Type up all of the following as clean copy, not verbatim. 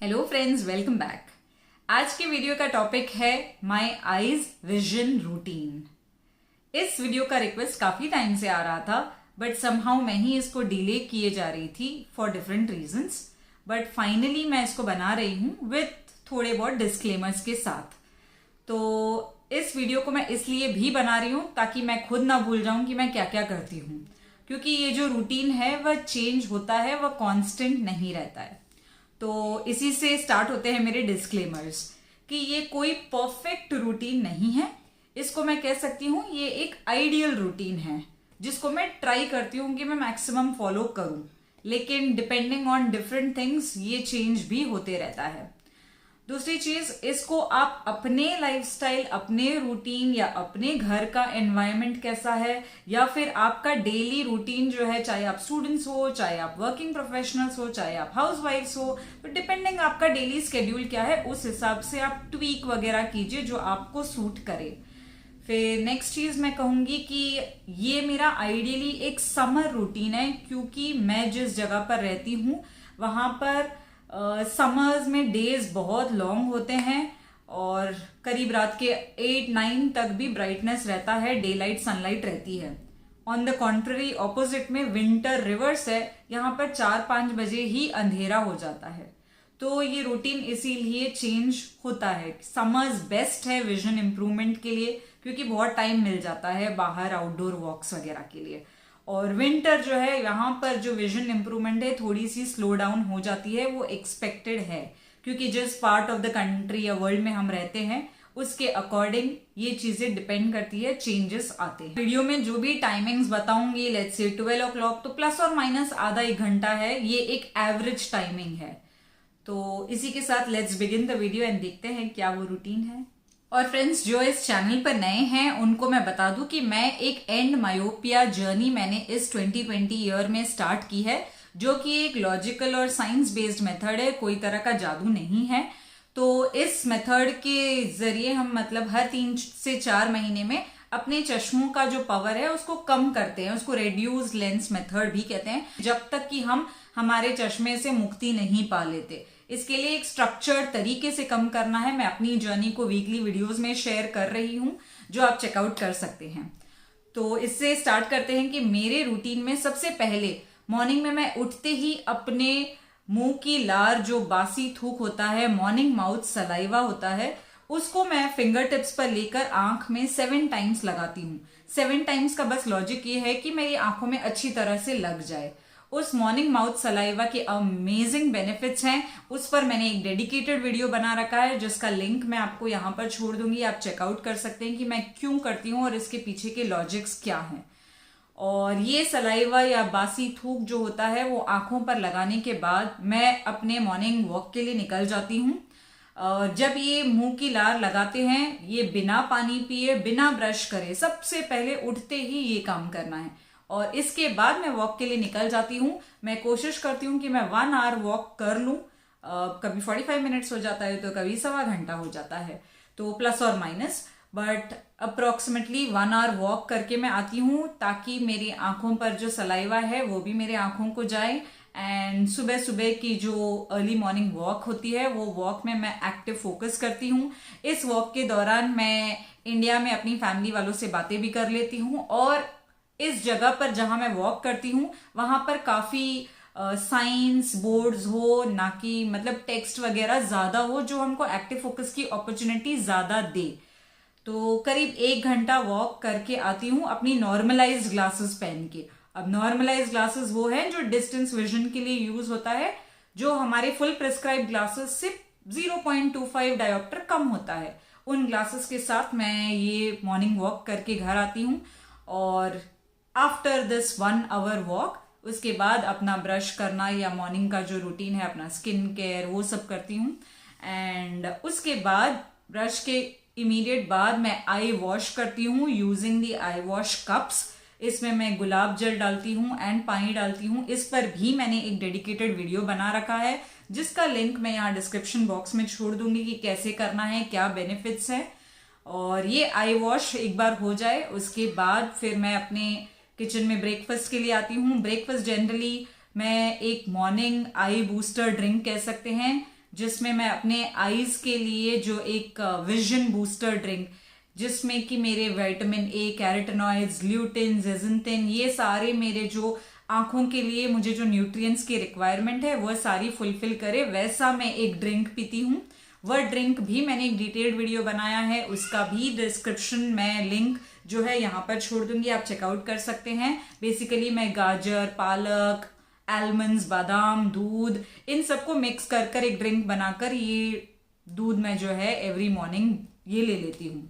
Hello friends, welcome back. आज के video का टॉपिक है माय आईज विजन रूटीन। इस वीडियो का रिक्वेस्ट काफी टाइम से आ रहा था, बट समहाउ मैं ही इसको डिले किए जा रही थी for different reasons. But finally मैं इसको बना रही हूँ विथ थोड़े बहुत डिस्क्लेमर्स के साथ। तो इस वीडियो को मैं इसलिए भी बना रही हूँ ताकि मैं खुद ना भूल जाऊं कि मैं क्या क्या करती हूँ, क्योंकि ये जो रूटीन है वह चेंज होता है, वह कांस्टेंट नहीं रहता है। तो इसी से स्टार्ट होते हैं मेरे डिस्क्लेमर्स कि ये कोई परफेक्ट रूटीन नहीं है। इसको मैं कह सकती हूँ ये एक आइडियल रूटीन है जिसको मैं ट्राई करती हूँ कि मैं मैक्सिमम फॉलो करूँ, लेकिन डिपेंडिंग ऑन डिफरेंट थिंग्स ये चेंज भी होते रहता है। दूसरी चीज, इसको आप अपने लाइफस्टाइल, अपने रूटीन या अपने घर का एनवायरनमेंट कैसा है या फिर आपका डेली रूटीन जो है, चाहे आप स्टूडेंट्स हो, चाहे आप वर्किंग प्रोफेशनल्स हो, चाहे आप हाउसवाइफ्स हो, तो डिपेंडिंग आपका डेली स्केड्यूल क्या है उस हिसाब से आप ट्वीक वगैरह कीजिए जो आपको सूट करे। फिर नेक्स्ट चीज मैं कहूंगी कि ये मेरा आइडियली एक समर रूटीन है, क्योंकि मैं जिस जगह पर रहती हूँ वहां पर समर्स में डेज बहुत लॉन्ग होते हैं और करीब रात के 8-9 तक भी ब्राइटनेस रहता है, डे लाइट सनलाइट रहती है। ऑन द कॉन्ट्ररी ऑपोजिट में विंटर रिवर्स है, यहाँ पर 4-5 बजे ही अंधेरा हो जाता है। तो ये रूटीन इसीलिए चेंज होता है। समर्स बेस्ट है विजन इंप्रूवमेंट के लिए, क्योंकि बहुत टाइम मिल जाता है बाहर आउटडोर वॉक्स वगैरह के लिए। और विंटर जो है, यहाँ पर जो विजन इंप्रूवमेंट है थोड़ी सी स्लो डाउन हो जाती है, वो एक्सपेक्टेड है, क्योंकि जिस पार्ट ऑफ द कंट्री या वर्ल्ड में हम रहते हैं उसके अकॉर्डिंग ये चीजें डिपेंड करती है, चेंजेस आते हैं। वीडियो में जो भी टाइमिंग्स बताऊंगी, लेट्स से 12 o'clock, तो प्लस और माइनस आधा 1 घंटा है, ये एक एवरेज टाइमिंग है। तो इसी के साथ let's begin the video and देखते हैं क्या वो रूटीन है। और फ्रेंड्स, जो इस चैनल पर नए हैं उनको मैं बता दूं कि मैं एक एंड मायोपिया जर्नी मैंने इस 2020 ईयर में स्टार्ट की है, जो कि एक लॉजिकल और साइंस बेस्ड मेथड है, कोई तरह का जादू नहीं है। तो इस मेथड के जरिए हम मतलब हर 3 से 4 महीने में अपने चश्मों का जो पावर है उसको कम करते हैं। उसको रेड्यूस लेंस मेथड भी कहते हैं, जब तक कि हम हमारे चश्मे से मुक्ति नहीं पा लेते। इसके लिए एक स्ट्रक्चर्ड तरीके से कम करना है। मैं अपनी जर्नी को वीकली वीडियोस में शेयर कर रही हूं, जो आप चेकआउट कर सकते हैं। तो इससे स्टार्ट करते हैं कि मेरे रूटीन में सबसे पहले मॉर्निंग में मैं उठते ही अपने मुंह की लार, जो बासी थूक होता है, मॉर्निंग माउथ सलाइवा होता है, उसको मैं फिंगर टिप्स पर लेकर आंख में 7 टाइम्स लगाती हूँ। 7 टाइम्स का बस लॉजिक ये है कि मेरी आंखों में अच्छी तरह से लग जाए। उस मॉर्निंग माउथ सलाइवा के अमेजिंग बेनिफिट्स हैं, उस पर मैंने एक डेडिकेटेड वीडियो बना रखा है, जिसका लिंक मैं आपको यहाँ पर छोड़ दूंगी। आप चेकआउट कर सकते हैं कि मैं क्यों करती हूँ और इसके पीछे के लॉजिक्स क्या हैं। और ये सलाइवा या बासी थूक जो होता है वो आंखों पर लगाने के बाद मैं अपने मॉर्निंग वॉक के लिए निकल जाती हूँ। जब ये मुंह की लार लगाते हैं, ये बिना पानी पिए, बिना ब्रश करे, सबसे पहले उठते ही ये काम करना है। और इसके बाद मैं वॉक के लिए निकल जाती हूँ। मैं कोशिश करती हूँ कि मैं 1 आवर वॉक कर लूँ। कभी 45 मिनट्स हो जाता है, तो कभी 1.25 घंटा हो जाता है, तो प्लस और minus, but approximately 1 hour walk करके मैं आती हूँ, ताकि मेरी आंखों पर जो सलाइवा है वो भी मेरे आंखों को जाए। एंड सुबह सुबह की जो अर्ली मॉर्निंग वॉक होती है, वो वॉक में मैं एक्टिव फोकस करती हूँ। इस वॉक के दौरान मैं इंडिया में अपनी फैमिली वालों से बातें भी कर लेती हूँ, और इस जगह पर जहां मैं वॉक करती हूँ वहां पर काफी साइंस बोर्ड्स हो, ना कि मतलब टेक्स्ट वगैरह ज्यादा हो, जो हमको एक्टिव फोकस की अपॉर्चुनिटी ज्यादा दे। तो करीब 1 घंटा वॉक करके आती हूँ अपनी नॉर्मलाइज्ड ग्लासेस पहन के। अब नॉर्मलाइज्ड ग्लासेस वो है जो डिस्टेंस विजन के लिए यूज होता है, जो हमारे फुल प्रिस्क्राइब ग्लासेस से 0.25 डायोप्टर कम होता है। उन ग्लासेस के साथ मैं ये मॉर्निंग वॉक करके घर आती हूँ, और आफ्टर दिस 1 आवर वॉक उसके बाद अपना ब्रश करना या मॉर्निंग का जो रूटीन है, अपना स्किन केयर, वो सब करती हूँ। एंड उसके बाद ब्रश के इमीडिएट बाद मैं आई वॉश करती हूँ using the I wash cups. इसमें मैं गुलाब जल डालती हूँ एंड पानी डालती हूँ। इस पर भी मैंने एक डेडिकेटेड वीडियो बना रखा है, जिसका लिंक मैं यहाँ डिस्क्रिप्शन बॉक्स में छोड़ दूंगी कि कैसे करना है, क्या बेनिफिट्स है। और ये आई वॉश एक बार हो जाए, उसके बाद फिर मैं अपने किचन में ब्रेकफास्ट के लिए आती हूँ। ब्रेकफास्ट जनरली मैं एक मॉर्निंग आई बूस्टर ड्रिंक कह सकते हैं, जिसमें मैं अपने आईज के लिए जो एक विजन बूस्टर ड्रिंक, जिसमें कि मेरे विटामिन ए, कैरोटीनॉइड्स, ल्यूटिन, जेजिंथिन, ये सारे मेरे जो आंखों के लिए मुझे जो न्यूट्रिएंट्स की रिक्वायरमेंट है वह सारी फुलफिल करे, वैसा मैं एक ड्रिंक पीती हूँ। वह ड्रिंक भी मैंने एक डिटेल्ड वीडियो बनाया है, उसका भी डिस्क्रिप्शन में लिंक जो है यहाँ पर छोड़ दूंगी, आप चेकआउट कर सकते हैं। बेसिकली मैं गाजर, पालक, आलमंड्स, बादाम, दूध, इन सबको मिक्स कर कर एक ड्रिंक बनाकर ये दूध में जो है एवरी मॉर्निंग ये ले लेती हूँ।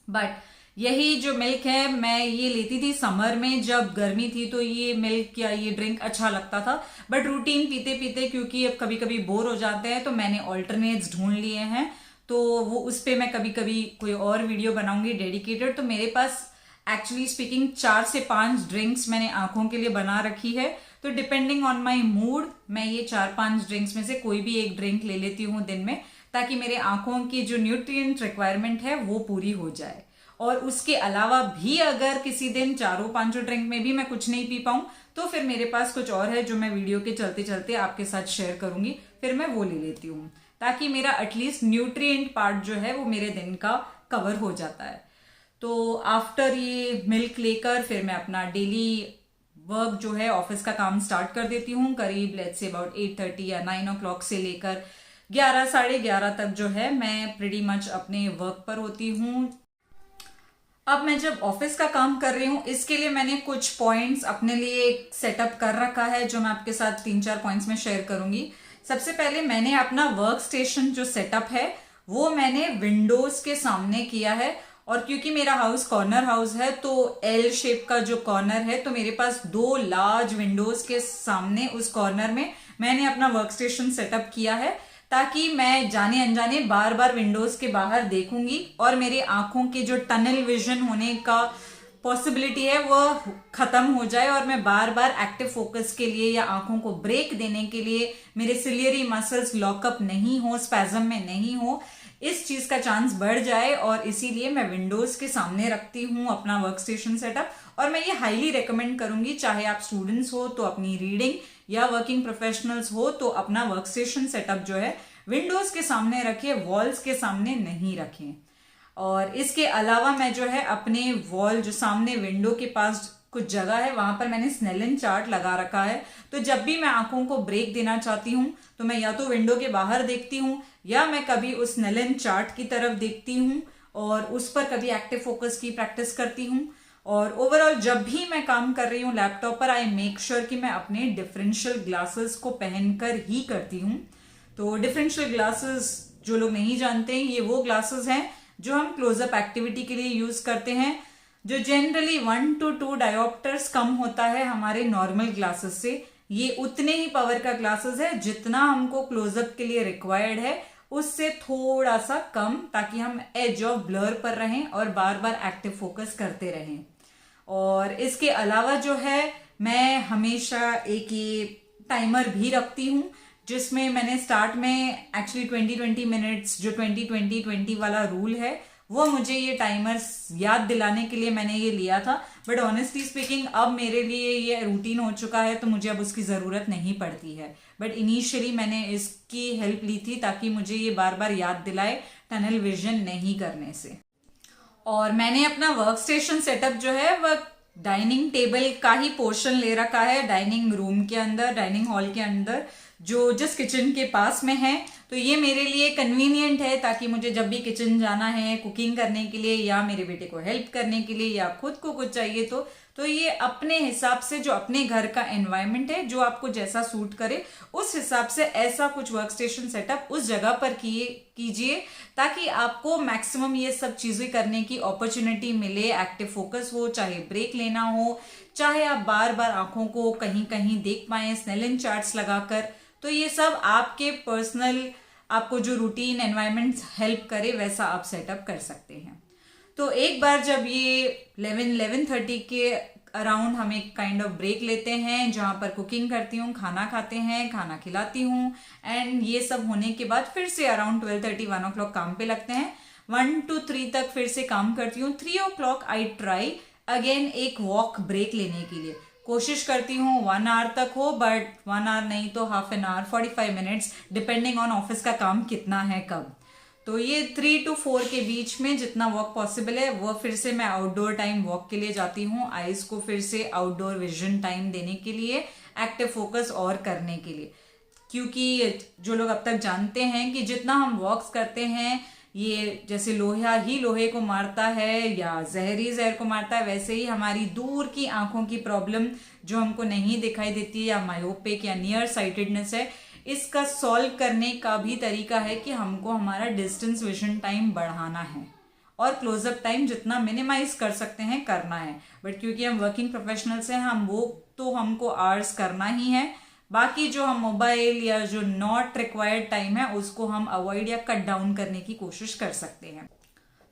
बट यही जो मिल्क है मैं ये लेती थी समर में, जब गर्मी थी तो ये मिल्क या ये ड्रिंक अच्छा लगता था। बट रूटीन पीते पीते क्योंकि अब कभी कभी बोर हो जाते हैं तो मैंने ऑल्टरनेट्स ढूंढ लिए हैं, तो वो उस पे मैं कभी कभी कोई और वीडियो बनाऊंगी डेडिकेटेड। तो मेरे पास एक्चुअली स्पीकिंग 4 से 5 ड्रिंक्स मैंने आंखों के लिए बना रखी है। तो डिपेंडिंग ऑन माई मूड मैं ये 4-5 ड्रिंक्स में से कोई भी एक ड्रिंक ले लेती हूँ दिन में, ताकि मेरे आंखों की जो न्यूट्रिएंट रिक्वायरमेंट है वो पूरी हो जाए। और उसके अलावा भी अगर किसी दिन 4-5 ड्रिंक में भी मैं कुछ नहीं पी पाऊं तो फिर मेरे पास कुछ और है जो मैं वीडियो के चलते चलते आपके साथ शेयर करूंगी, फिर मैं वो ले लेती हूँ, ताकि मेरा एटलीस्ट न्यूट्रिएंट पार्ट जो है वो मेरे दिन का कवर हो जाता है। तो आफ्टर ये मिल्क लेकर फिर मैं अपना डेली वर्क जो है ऑफिस का काम स्टार्ट कर देती हूँ। करीब लेट्स से अबाउट 8:30 या 9 o'clock से लेकर 11-11:30 तक जो है मैं प्रीटी मच अपने वर्क पर होती हूँ। अब मैं जब ऑफिस का काम कर रही हूँ इसके लिए मैंने कुछ पॉइंट्स अपने लिए सेटअप कर रखा है, जो मैं आपके साथ 3-4 पॉइंट्स में शेयर करूंगी। सबसे पहले मैंने अपना वर्क स्टेशन जो सेटअप है वो मैंने विंडोज के सामने किया है, और क्योंकि मेरा हाउस कॉर्नर हाउस है तो एल शेप का जो कॉर्नर है, तो मेरे पास 2 लार्ज विंडोज के सामने उस कॉर्नर में मैंने अपना वर्क स्टेशन सेटअप किया है, ताकि मैं जाने अनजाने बार बार विंडोज के बाहर देखूंगी और मेरी आंखों के जो टनल विजन होने का पॉसिबिलिटी है वो खत्म हो जाए, और मैं बार बार एक्टिव फोकस के लिए या आंखों को ब्रेक देने के लिए मेरे सिलियरी मसल्स लॉकअप नहीं हो, स्पैज्म में नहीं हो, इस चीज का चांस बढ़ जाए। और इसीलिए मैं विंडोज के सामने रखती हूँ अपना वर्क स्टेशन सेटअप। और मैं ये हाईली रेकमेंड करूंगी, चाहे आप स्टूडेंट्स हो तो अपनी रीडिंग, या वर्किंग प्रोफेशनल्स हो तो अपना वर्क स्टेशन सेटअप जो है विंडोज के सामने रखिए, वॉल्स के सामने नहीं रखें। और इसके अलावा मैं जो है अपने वॉल जो सामने विंडो के पास कुछ जगह है वहां पर मैंने स्नेलन चार्ट लगा रखा है। तो जब भी मैं आंखों को ब्रेक देना चाहती हूँ तो मैं या तो विंडो के बाहर देखती हूँ या मैं कभी उस स्नेलन चार्ट की तरफ देखती हूँ और उस पर कभी एक्टिव फोकस की प्रैक्टिस करती हूँ। और ओवरऑल जब भी मैं काम कर रही हूँ लैपटॉप पर, आई मेक श्योर कि मैं अपने डिफरेंशियल ग्लासेस को पहनकर ही करती हूँ। तो डिफरेंशियल ग्लासेस जो लोग नहीं जानते, ये वो ग्लासेस हैं जो हम क्लोजअप एक्टिविटी के लिए यूज करते हैं, जो जनरली 1 to 2 डायोप्टर्स कम होता है हमारे नॉर्मल ग्लासेस से। ये उतने ही पावर का ग्लासेस है जितना हमको क्लोजअप के लिए रिक्वायर्ड है, उससे थोड़ा सा कम, ताकि हम एज ऑफ ब्लर पर रहें और बार बार एक्टिव फोकस करते रहें। और इसके अलावा जो है मैं हमेशा एक ये टाइमर भी रखती हूँ, जिसमें मैंने स्टार्ट में एक्चुअली 20-20 मिनट्स जो 20-20-20 वाला रूल है वो मुझे ये टाइमर्स याद दिलाने के लिए मैंने ये लिया था। बट ऑनेस्टली स्पीकिंग अब मेरे लिए ये रूटीन हो चुका है तो मुझे अब उसकी ज़रूरत नहीं पड़ती है। बट इनिशियली मैंने इसकी हेल्प ली थी ताकि मुझे ये बार बार याद दिलाए टनल विजन नहीं करने से। और मैंने अपना वर्क स्टेशन सेटअप जो है वह डाइनिंग टेबल का ही पोर्शन ले रखा है, डाइनिंग रूम के अंदर, डाइनिंग हॉल के अंदर, जो जस्ट किचन के पास में है। तो ये मेरे लिए कन्वीनियंट है, ताकि मुझे जब भी किचन जाना है कुकिंग करने के लिए या मेरे बेटे को हेल्प करने के लिए या खुद को कुछ चाहिए तो ये अपने हिसाब से जो अपने घर का एनवायरनमेंट है, जो आपको जैसा सूट करे उस हिसाब से ऐसा कुछ वर्क स्टेशन सेटअप उस जगह पर कीजिए, ताकि आपको मैक्सिमम ये सब चीजें करने की अपॉर्चुनिटी मिले, एक्टिव फोकस हो, चाहे ब्रेक लेना हो, चाहे आप बार बार आंखों को कहीं कहीं देख पाए स्नेलन चार्ट्स लगाकर। तो ये सब आपके पर्सनल, आपको जो रूटीन एनवायरनमेंट हेल्प करे वैसा आप सेटअप कर सकते हैं। तो एक बार जब ये 11-11:30 के अराउंड हम एक काइंड ऑफ ब्रेक लेते हैं, जहां पर कुकिंग करती हूँ, खाना खाते हैं, खाना खिलाती हूँ, एंड ये सब होने के बाद फिर से अराउंड 12:30-1 o'clock काम पे लगते हैं। 1 to 3 तक फिर से काम करती हूँ। 3 o'clock आई ट्राई अगेन एक वॉक ब्रेक लेने के लिए। कोशिश करती हूँ 1 आवर तक हो, बट 1 आवर नहीं तो half an hour, 45 minutes, depending on office का काम कितना है कब। तो ये 3 to 4 के बीच में जितना वॉक पॉसिबल है वो फिर से मैं आउटडोर टाइम वॉक के लिए जाती हूँ, आईज को फिर से आउटडोर विजन टाइम देने के लिए, एक्टिव फोकस और करने के लिए। क्योंकि जो लोग अब तक जानते हैं कि जितना हम वॉक्स करते हैं ये जैसे लोहा ही लोहे को मारता है या जहर जहर को मारता है, वैसे ही हमारी दूर की आंखों की प्रॉब्लम जो हमको नहीं दिखाई देती है या मायोपिक या नियर साइटेडनेस है, इसका सॉल्व करने का भी तरीका है कि हमको हमारा डिस्टेंस विजन टाइम बढ़ाना है और क्लोजअप टाइम जितना मिनिमाइज कर सकते हैं करना है। बट क्योंकि हम वर्किंग प्रोफेशनल्स हैं, हम वो तो हमको आवर्स करना ही है, बाकी जो हम मोबाइल या जो नॉट रिक्वायर्ड टाइम है उसको हम अवॉइड या कट डाउन करने की कोशिश कर सकते हैं।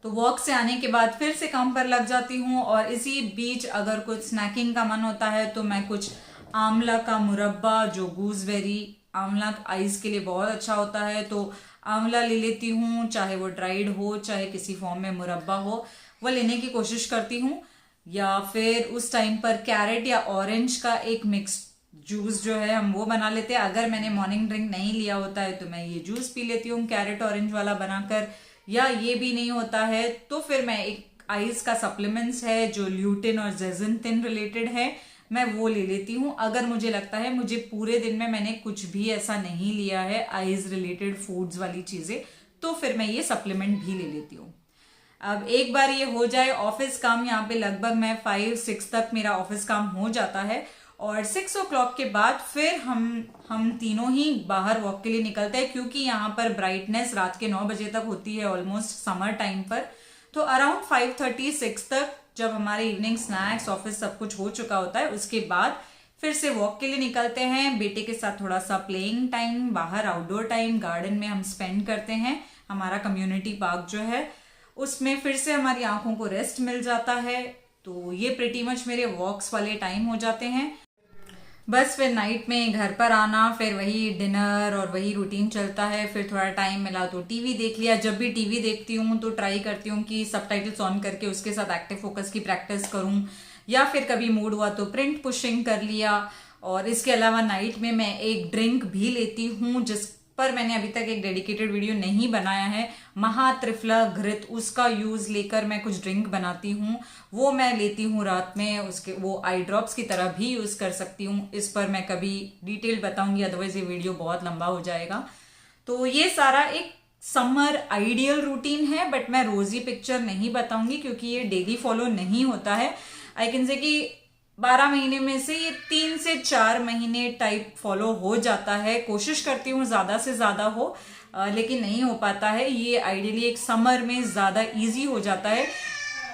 तो वॉक से आने के बाद फिर से काम पर लग जाती हूँ और इसी बीच अगर कुछ स्नैकिंग का मन होता है तो मैं कुछ आंवला का मुरब्बा, जो गूसबेरी, आंवला आइज के लिए बहुत अच्छा होता है, तो आंवला ले लेती हूँ, चाहे वो ड्राइड हो चाहे किसी फॉर्म में मुरब्बा हो, वो लेने की कोशिश करती हूँ। या फिर उस टाइम पर कैरेट या ऑरेंज का एक मिक्स जूस जो है हम वो बना लेते हैं। अगर मैंने मॉर्निंग ड्रिंक नहीं लिया होता है तो मैं ये जूस पी लेती हूँ कैरेट ऑरेंज वाला बनाकर, या ये भी नहीं होता है तो फिर मैं एक आइज का सप्लीमेंट्स है जो ल्यूटिन और जेजेंथिन रिलेटेड है, मैं वो ले लेती हूँ। अगर मुझे लगता है मुझे पूरे दिन में मैंने कुछ भी ऐसा नहीं लिया है आइज रिलेटेड फूड्स वाली चीजें, तो फिर मैं ये सप्लीमेंट भी ले लेती हूँ। अब एक बार ये हो जाए, ऑफिस काम यहाँ पे लगभग मैं 5-6 तक मेरा ऑफिस काम हो जाता है और 6 o'clock के बाद फिर हम तीनों ही बाहर वॉक के लिए निकलते हैं, क्योंकि यहाँ पर ब्राइटनेस रात के 9 बजे तक होती है ऑलमोस्ट समर टाइम पर। तो अराउंड 5:30-6 तक जब हमारे इवनिंग स्नैक्स ऑफिस सब कुछ हो चुका होता है उसके बाद फिर से वॉक के लिए निकलते हैं। बेटे के साथ थोड़ा सा प्लेइंग टाइम, बाहर आउटडोर टाइम गार्डन में हम स्पेंड करते हैं। हमारा कम्युनिटी पार्क जो है उसमें फिर से हमारी आंखों को रेस्ट मिल जाता है। तो ये प्रिटी मच मेरे वॉक्स वाले टाइम हो जाते हैं। बस फिर नाइट में घर पर आना, फिर वही डिनर और वही रूटीन चलता है। फिर थोड़ा टाइम मिला तो टीवी देख लिया। जब भी टीवी देखती हूँ तो ट्राई करती हूँ कि सबटाइटल्स ऑन करके उसके साथ एक्टिव फोकस की प्रैक्टिस करूँ, या फिर कभी मूड हुआ तो प्रिंट पुशिंग कर लिया। और इसके अलावा नाइट में मैं एक ड्रिंक भी लेती हूँ जिस पर मैंने अभी तक एक डेडिकेटेड वीडियो नहीं बनाया है, महात्रिफला घृत, उसका यूज लेकर मैं कुछ ड्रिंक बनाती हूँ, वो मैं लेती हूँ रात में। उसके वो आई ड्रॉप्स की तरह भी यूज कर सकती हूँ, इस पर मैं कभी डिटेल बताऊंगी, अदरवाइज ये वीडियो बहुत लंबा हो जाएगा। तो ये सारा एक समर आइडियल रूटीन है, बट मैं रोजी पिक्चर नहीं बताऊंगी क्योंकि ये डेली फॉलो नहीं होता है। आई कैन से कि 12 महीने में से ये 3 से 4 महीने टाइप फॉलो हो जाता है। कोशिश करती हूँ ज्यादा से ज्यादा हो, लेकिन नहीं हो पाता है। ये आइडियली एक समर में ज्यादा इजी हो जाता है।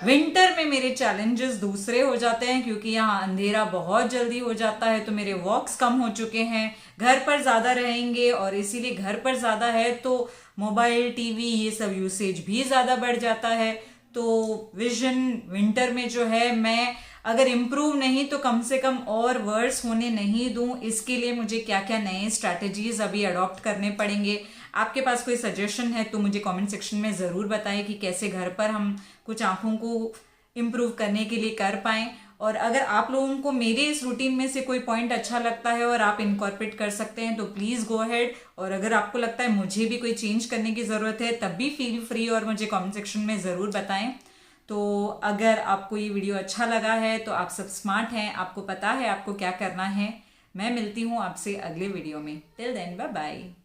विंटर में मेरे चैलेंजेस दूसरे हो जाते हैं क्योंकि यहाँ अंधेरा बहुत जल्दी हो जाता है, तो मेरे वॉक्स कम हो चुके हैं, घर पर ज्यादा रहेंगे और इसीलिए घर पर ज्यादा है तो मोबाइल टीवी ये सब यूसेज भी ज्यादा बढ़ जाता है। तो विजन विंटर में जो है मैं अगर इम्प्रूव नहीं तो कम से कम और वर्स होने नहीं दूं, इसके लिए मुझे क्या क्या नए स्ट्रैटेजीज अभी अडॉप्ट करने पड़ेंगे। आपके पास कोई सजेशन है तो मुझे कमेंट सेक्शन में ज़रूर बताएं कि कैसे घर पर हम कुछ आंखों को इम्प्रूव करने के लिए कर पाएं। और अगर आप लोगों को मेरे इस रूटीन में से कोई पॉइंट अच्छा लगता है और आप इनकॉर्पोरेट कर सकते हैं तो प्लीज़ गो अहेड। और अगर आपको लगता है मुझे भी कोई चेंज करने की ज़रूरत है तब भी फील फ्री और मुझे कमेंट सेक्शन में ज़रूर बताएं। तो अगर आपको ये वीडियो अच्छा लगा है तो आप सब स्मार्ट हैं, आपको पता है आपको क्या करना है। मैं मिलती हूँ आपसे अगले वीडियो में। Till then bye bye.